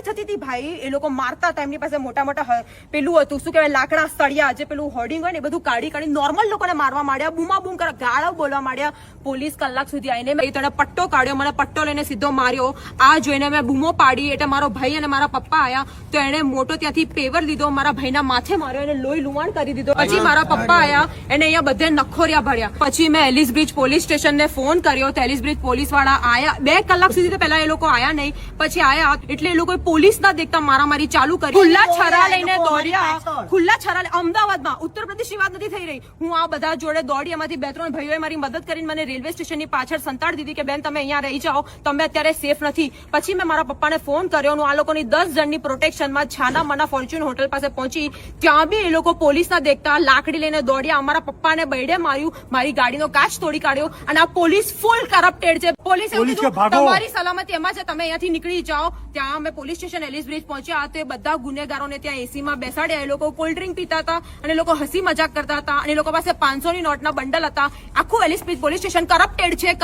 થતી હતી ભાઈ, એ લોકો મારતા હતા, એમની પાસે મોટા મોટા પેલું હતું, શું કહેવાય, લાકડા સળિયા, જે પેલું હોર્ડિંગ હોય ને એ બધું કાઢી નોર્મલ લોકોને મારવા માંડ્યા, બૂમા બૂમ કરવા, ગાળો બોલવા માંડ્યા. પોલીસ કલાક સુધી આવીને મેં તને પટ્ટો કાઢ્યો, મને પટ્ટો લઈને સીધો માર્યો. આ જોઈને મેં બૂમો પાડી, એટલે મારો ભાઈ અને મારા પપ્પા આયા તો એને મોટો ત્યાંથી પેવર લીધો, મારા ભાઈના માથે માર્યો, એને લોહી લુવાણ કરી દીધો. પછી મારા પપ્પા આયા, એને અહીંયા બધે નખોરિયા ભર્યા. પછી મેં એલિસ બ્રિજ પોલીસ સ્ટેશનને ફોન કર્યો તો એલિસ બ્રિજ પોલીસ વાળા આયા. 2 કલાક સુધી તો પહેલા એ લોકો આયા નહીં, પછી આયા એટલે એ લોકો પોલીસ ના દેખતા મારામારી ચાલુ કરી. ખુલ્લા છરા લઈને દોડ્યા, ખુલ્લા છરા. અમદાવાદમાં, ઉત્તર પ્રદેશની વાત નથી થઈ રહી. હું આ બધા જોડે દોડી, એમાંથી 2-3 ભાઈઓએ મારી મદદ કરીને મને રેલવે સ્ટેશનની પાછળ સંતાડી દીધી કે બેન તમે અહીંયા રહી જાઓ, તમે અત્યારે સેફ નથી. પછી મેં મારા પપ્પાને ફોન કર્યો, હું આ લોકોની 10 જણની પ્રોટેક્શનમાં છાના માના ફોર્ચ્યુન હોટલ પાસે પહોંચી. ત્યાં બી એ લોકો પોલીસ ના દેખતા લાકડી લઈને દોડ્યા, અમારા પપ્પાને બૈડે માર્યું, મારી ગાડીનો કાચ તોડી કાઢ્યો. અને આ પોલીસ ફૂલ કરપ્ટેડ છે. પોલીસે તમારી સલામતી એમાં છે, તમે અહીંયાથી નીકળી જાઓ. ત્યાં અમે પોલીસ સ્ટેશન એલિસ બ્રિજ પહોંચ્યા તો એ બધા ગુનેગારોને ત્યાં એસીમાં બેસાડ્યા. એ લોકો કોલ્ડ ડ્રિંક પીતા હતા અને લોકો હસી મજાક કરતા હતા અને એ લોકો પાસે 500ની નોટના બંડલ હતા. આખું Ellis Bridge police station corrupted છે.